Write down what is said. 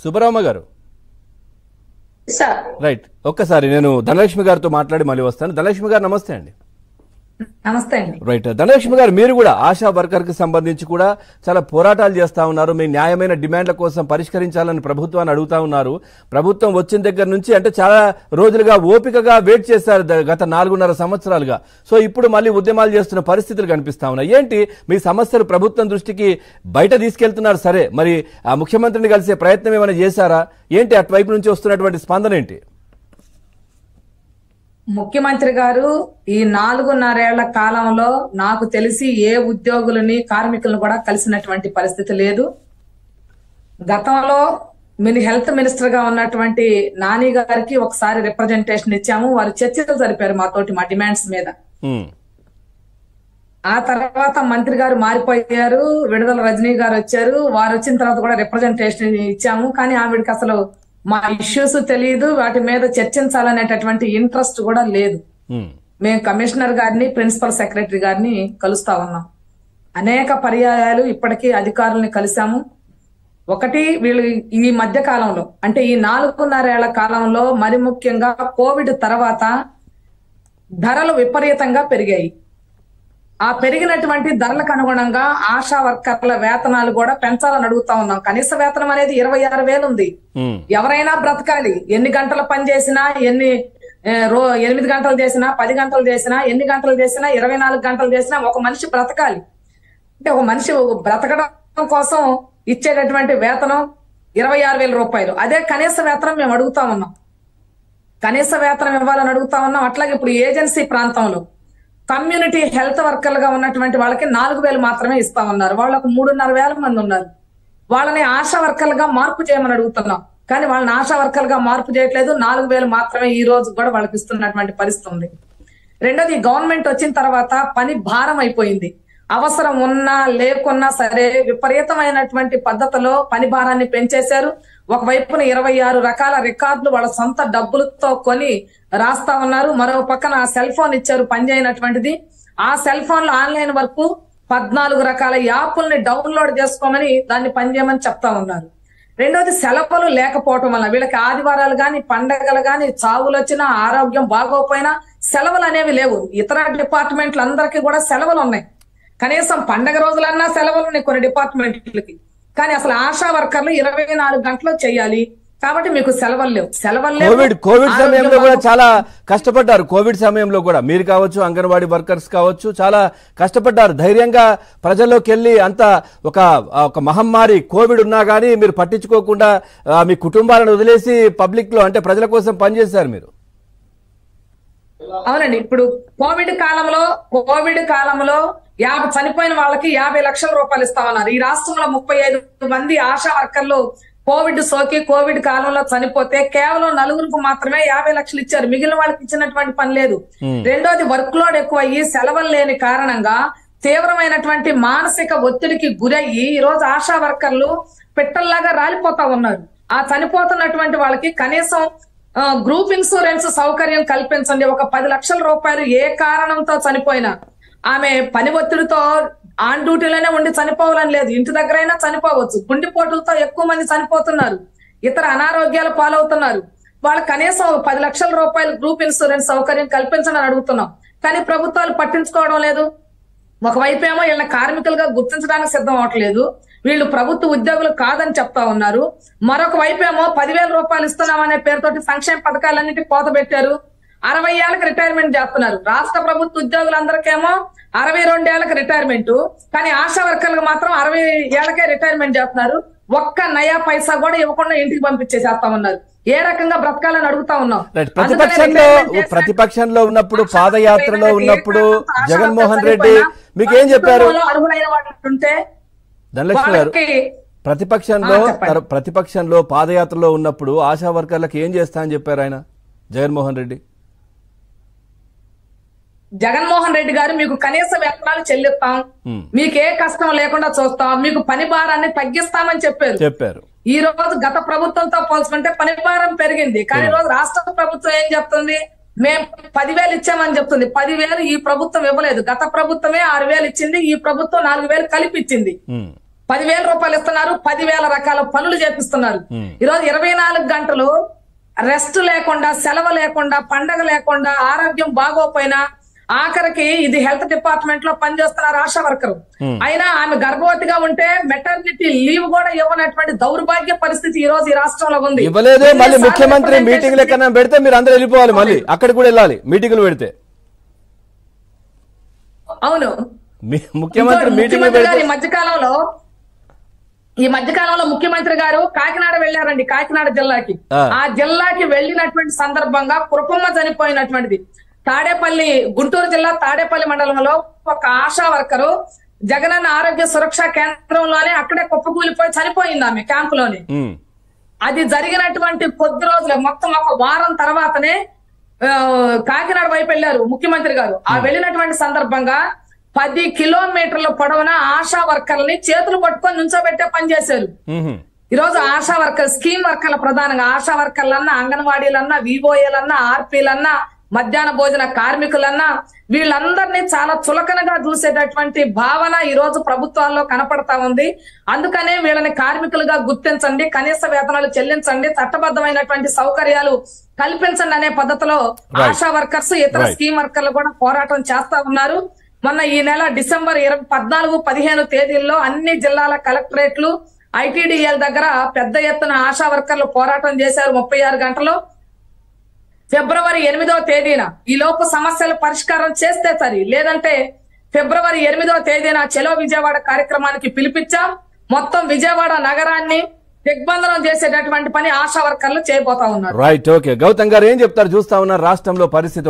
సుబ్బరామ గారు sir right, ఒక్కసారి నేను ధనలక్ష్మి గారితో మాట్లాడి మళ్ళీ వస్తాను. ధనలక్ష్మి గారు నమస్తే అండి. నమస్తే అండి. రైట్, ధనలక్ష్మి గారు, మీరు కూడా ఆశా వర్కర్ కి సంబంధించి కూడా చాలా పోరాటాలు చేస్తా ఉన్నారు. మీ న్యాయమైన డిమాండ్ల కోసం పరిష్కరించాలని ప్రభుత్వాన్ని అడుగుతా ఉన్నారు. ప్రభుత్వం వచ్చిన దగ్గర నుంచి అంటే చాలా రోజులుగా ఓపికగా వెయిట్ చేశారు గత 4.5 సంవత్సరాలుగా. సో ఇప్పుడు మళ్ళీ ఉద్యమాలు చేస్తున్న పరిస్థితులు కనిపిస్తా ఉన్నాయి. ఏంటి మీ సమస్యలు ప్రభుత్వం దృష్టికి బయట తీసుకెళ్తున్నారు, సరే, మరి ఆ ముఖ్యమంత్రిని కలిసే ప్రయత్నం ఏమైనా చేశారా? ఏంటి అటువైపు నుంచి వస్తున్నటువంటి స్పందన ఏంటి? ముఖ్యమంత్రి గారు ఈ 4.5 ఏళ్ల కాలంలో నాకు తెలిసి ఏ ఉద్యోగులని కార్మికులను కూడా కలిసినటువంటి పరిస్థితి లేదు. గతంలో హెల్త్ మినిస్టర్ గా ఉన్నటువంటి నాని గారికి ఒకసారి రిప్రజెంటేషన్ ఇచ్చాము. వారు చర్చలు జరిపారు మాతోటి మా డిమాండ్స్ మీద. ఆ తర్వాత మంత్రి గారు మారిపోయారు, విడుదల రజనీ గారు వచ్చారు. వారు వచ్చిన తర్వాత కూడా రిప్రజెంటేషన్ ఇచ్చాము. కానీ ఆవిడకి అసలు మా ఇష్యూస్ తెలియదు, వాటి మీద చర్చించాలనేటటువంటి ఇంట్రెస్ట్ కూడా లేదు. మేము కమిషనర్ గారిని, ప్రిన్సిపల్ సెక్రటరీ గారిని కలుస్తా ఉన్నాం. అనేక పర్యాయాలు ఇప్పటికీ అధికారుల్ని కలిసాము. ఒకటి, వీళ్ళు ఈ మధ్య కాలంలో అంటే ఈ 4.5 ఏళ్ల కాలంలో మరి ముఖ్యంగా కోవిడ్ తర్వాత ధరలు విపరీతంగా పెరిగాయి. ఆ పెరిగినటువంటి ధరలకు అనుగుణంగా ఆశా వర్కర్ల వేతనాలు కూడా పెంచాలని అడుగుతా ఉన్నాం. కనీస వేతనం అనేది 26,000 ఉంది. ఎవరైనా బ్రతకాలి. ఎన్ని గంటలు పని చేసినా, 8 గంటలు చేసినా, 10 గంటలు చేసినా, ఎన్ని గంటలు చేసినా, 24 గంటలు చేసినా ఒక మనిషి బ్రతకాలి. అంటే ఒక మనిషి బ్రతకడం కోసం ఇచ్చేటటువంటి వేతనం 26,000 రూపాయలు. అదే కనీస వేతనం మేము అడుగుతా ఉన్నాం. కనీస వేతనం ఇవ్వాలని అడుగుతా ఉన్నాం. అట్లాగే ఇప్పుడు ఏజెన్సీ ప్రాంతంలో కమ్యూనిటీ హెల్త్ వర్కర్లుగా ఉన్నటువంటి వాళ్ళకి 4,000 మాత్రమే ఇస్తా ఉన్నారు. వాళ్ళకు 3,500 మంది ఉన్నారు. వాళ్ళని ఆశా వర్కర్లుగా మార్పు చేయమని అడుగుతున్నాం. కానీ వాళ్ళని ఆశా వర్కర్లుగా మార్పు చేయట్లేదు. 4,000 మాత్రమే ఈ రోజు కూడా వాళ్ళకి ఇస్తున్నటువంటి పరిస్థితి ఉంది. రెండోది, గవర్నమెంట్ వచ్చిన తర్వాత పని భారం అయిపోయింది. అవసరం ఉన్నా లేకున్నా సరే విపరీతమైనటువంటి పద్ధతిలో పని భారాన్ని పెంచేశారు. ఒకవైపున 26 రకాల రికార్డులు వాళ్ళ సొంత డబ్బులతో కొని రాస్తా ఉన్నారు. మరో పక్కన సెల్ ఫోన్ ఇచ్చారు పనిచేయనటువంటిది. ఆ సెల్ ఫోన్ లో ఆన్లైన్ వరకు 14 రకాల యాప్ల్ని డౌన్లోడ్ చేసుకోమని దాన్ని పనిచేయమని చెప్తా ఉన్నారు. రెండోది, సెలవులు లేకపోవటం వల్ల వీళ్ళకి ఆదివారాలు గాని, పండగలు గాని, చావులు వచ్చినా, ఆరోగ్యం బాగోపోయినా సెలవులు అనేవి లేవు. ఇతర డిపార్ట్మెంట్లు అందరికీ కూడా సెలవులు ఉన్నాయి. కనీసం పండగ రోజులన్నా సెలవులు ఉన్నాయి కొన్ని డిపార్ట్మెంట్లకి. కానీ అసలు ఆశా వర్కర్లు 24 గంటలు చేయాలి. కాబట్టి మీకు సెలవులు లేవు. కోవిడ్ సమయంలో కూడా చాలా కష్టపడ్డారు. కోవిడ్ సమయంలో కూడా మీరు కావచ్చు, అంగన్వాడీ వర్కర్స్ కావచ్చు, చాలా కష్టపడ్డారు. ధైర్యంగా ప్రజల్లోకి వెళ్ళి అంత ఒక మహమ్మారి కోవిడ్ ఉన్నా గానీ మీరు పట్టించుకోకుండా మీ కుటుంబాలను వదిలేసి పబ్లిక్ లో అంటే ప్రజల కోసం పనిచేశారు మీరు. అవునండి. ఇప్పుడు కోవిడ్ కాలంలో చనిపోయిన వాళ్ళకి 50 లక్షల రూపాయలు ఇస్తామన్నారు. ఈ రాష్ట్రంలో 35 మంది ఆశా వర్కర్లు కోవిడ్ సోకి కోవిడ్ కాలంలో చనిపోతే కేవలం 4 మాత్రమే 50 లక్షలు ఇచ్చారు. మిగిలిన వాళ్ళకి ఇచ్చినటువంటి పని లేదు. రెండోది, వర్క్ లోడ్ ఎక్కువ అయ్యి సెలవులు లేని కారణంగా తీవ్రమైనటువంటి మానసిక ఒత్తిడికి గురయ్యి ఈ రోజు ఆశా వర్కర్లు పిట్టల్లాగా రాలిపోతా ఉన్నారు. ఆ చనిపోతున్నటువంటి వాళ్ళకి కనీసం గ్రూప్ ఇన్సూరెన్స్ సౌకర్యం కల్పించండి. ఒక 10 లక్షల రూపాయలు ఏ కారణంతో చనిపోయినా, ఆమె పని ఒత్తిడితో ఆన్ డ్యూటీలోనే ఉండి చనిపోవాలని లేదు, ఇంటి దగ్గరైనా చనిపోవచ్చు. గుండెపోటులతో ఎక్కువ మంది చనిపోతున్నారు, ఇతర అనారోగ్యాలు పాలవుతున్నారు. వాళ్ళు కనీసం 10 లక్షల రూపాయలు గ్రూప్ ఇన్సూరెన్స్ సౌకర్యం కల్పించని అడుగుతున్నాం. కానీ ప్రభుత్వాలు పట్టించుకోవడం లేదు. ఒకవైపు ఏమో వీళ్ళని కార్మికులుగా గుర్తించడానికి సిద్ధం అవట్లేదు, వీళ్ళు ప్రభుత్వ ఉద్యోగులు కాదని చెప్తా ఉన్నారు. మరొక వైపు ఏమో 10,000 రూపాయలు ఇస్తున్నామనే పేరుతోటి సంక్షేమ పథకాలన్నిటి కోత పెట్టారు. 60 ఏళ్లకు రిటైర్మెంట్ చేస్తున్నారు. రాష్ట్ర ప్రభుత్వ ఉద్యోగులందరికేమో 62 ఏళ్లకు రిటైర్మెంట్, కానీ ఆశా వర్కర్లకు మాత్రం 60 ఏళ్లకే రిటైర్మెంట్ చేస్తున్నారు. ఒక్క నయా పైసా కూడా ఇవ్వకుండా ఇంటికి పంపించేసేస్తామన్నారు. ఏ రకంగా బ్రతకాలని అడుగుతా ఉన్నాం. ప్రతిపక్షంలో ఉన్నప్పుడు, పాదయాత్రలో ఉన్నప్పుడు జగన్మోహన్ రెడ్డి మీకేం చెప్పారు? అర్హులైన వాళ్ళు ఉంటే ధనలక్ష్మి గారు, ప్రతిపక్షంలో పాదయాత్రలో ఉన్నప్పుడు ఆశా వర్కర్లకు ఏం చేస్తా అని చెప్పారు ఆయన జగన్మోహన్ రెడ్డి? జగన్మోహన్ రెడ్డి గారు మీకు కనీస వేతనాలు చెల్లిస్తాం, మీకే కష్టం లేకుండా చూస్తాం, మీకు పని భారాన్ని తగ్గిస్తామని చెప్పారు. ఈ రోజు గత ప్రభుత్వంతో పోల్చుకుంటే పని భారం పెరిగింది. కానీ ఈ రోజు రాష్ట్ర ప్రభుత్వం ఏం చెప్తుంది? మేము 10,000 ఇచ్చామని చెప్తుంది. 10,000 ఈ ప్రభుత్వం ఇవ్వలేదు. గత ప్రభుత్వమే 6,000 ఇచ్చింది, ఈ ప్రభుత్వం 4,000 కలిపి ఇచ్చింది. 10,000 రూపాయలు ఇస్తున్నారు, 10,000 రకాల పనులు చేపిస్తున్నారు. ఈరోజు 24 గంటలు రెస్ట్ లేకుండా, సెలవు లేకుండా, పండగ లేకుండా, ఆరోగ్యం బాగోపోయినా ఆఖరికి ఇది హెల్త్ డిపార్ట్మెంట్ లో పనిచేస్తున్నారు ఆశా వర్కర్. అయినా ఆమె గర్భవతిగా ఉంటే మెటర్నిటీ లీవ్ కూడా ఇవ్వనటువంటి దౌర్భాగ్య పరిస్థితి ఈ రోజు ఈ రాష్ట్రంలో ఉంది. ఇవ్వలేదే, మళ్ళీ ముఖ్యమంత్రి మీటింగ్ లెక్కన పెడితే మీరు అందరూ వెళ్ళిపోవాలి, మళ్ళీ అక్కడికి కూడా వెళ్ళాలి మీటింగ్లు పెడితే. అవును, ముఖ్యమంత్రి మీటింగ్ ఈ మధ్యకాలంలో ముఖ్యమంత్రి గారు కాకినాడ వెళ్లారండి, కాకినాడ జిల్లాకి. ఆ జిల్లాకి వెళ్లినటువంటి సందర్భంగా కుటుంబ చనిపోయినటువంటిది తాడేపల్లి, గుంటూరు జిల్లా తాడేపల్లి మండలంలో ఒక ఆశా వర్కరు జగనన్న ఆరోగ్య సురక్ష కేంద్రంలోనే అక్కడే కుప్పకూలిపోయి చనిపోయింది ఆమె క్యాంపులోనే. అది జరిగినటువంటి కొద్ది రోజులు, మొత్తం ఒక వారం తర్వాతనే కాకినాడ వైపు వెళ్లారు ముఖ్యమంత్రి గారు. ఆ వెళ్ళినటువంటి సందర్భంగా 10 కిలోమీటర్ల పొడవున ఆశా వర్కర్లని చేతులు పట్టుకొని నుంచోబెట్టే పని చేశారు. ఈరోజు ఆశా వర్కర్, స్కీమ్ వర్కర్ల, ప్రధానంగా ఆశా వర్కర్లన్నా, అంగన్వాడీలన్నా, వివోఏలన్నా, ఆర్పీలన్నా, మధ్యాహ్న భోజన కార్మికులన్నా వీళ్ళందరినీ చాలా చులకనగా చూసేటటువంటి భావన ఈ రోజు ప్రభుత్వాల్లో కనపడతా ఉంది. అందుకనే వీళ్ళని కార్మికులుగా గుర్తించండి, కనీస వేతనాలు చెల్లించండి, చట్టబద్ధమైనటువంటి సౌకర్యాలు కల్పించండి అనే పద్ధతిలో ఆశా వర్కర్స్, ఇతర స్కీమ్ వర్కర్లు కూడా పోరాటం చేస్తా ఉన్నారు. మొన్న ఈ నెల డిసెంబర్ 14, 15 తేదీల్లో అన్ని జిల్లాల కలెక్టరేట్లు, ఐటీడీఎల్ దగ్గర పెద్ద ఎత్తున ఆశా వర్కర్లు పోరాటం చేశారు 36 గంటలు. ఫిబ్రవరి 8వ తేదీన ఈ లోపు సమస్యలు పరిష్కారం చేస్తే సరి, లేదంటే ఫిబ్రవరి 8వ తేదీన చలో విజయవాడ కార్యక్రమానికి పిలిపించాం. మొత్తం విజయవాడ నగరాన్ని దిగ్బంధనం చేసేటటువంటి పని ఆశా వర్కర్లు చేయబోతా ఉన్నారు. Right, okay. గౌతమ్ గారు ఏం చెప్తారు? చూస్తా ఉన్నారు రాష్ట్రంలో పరిస్థితి.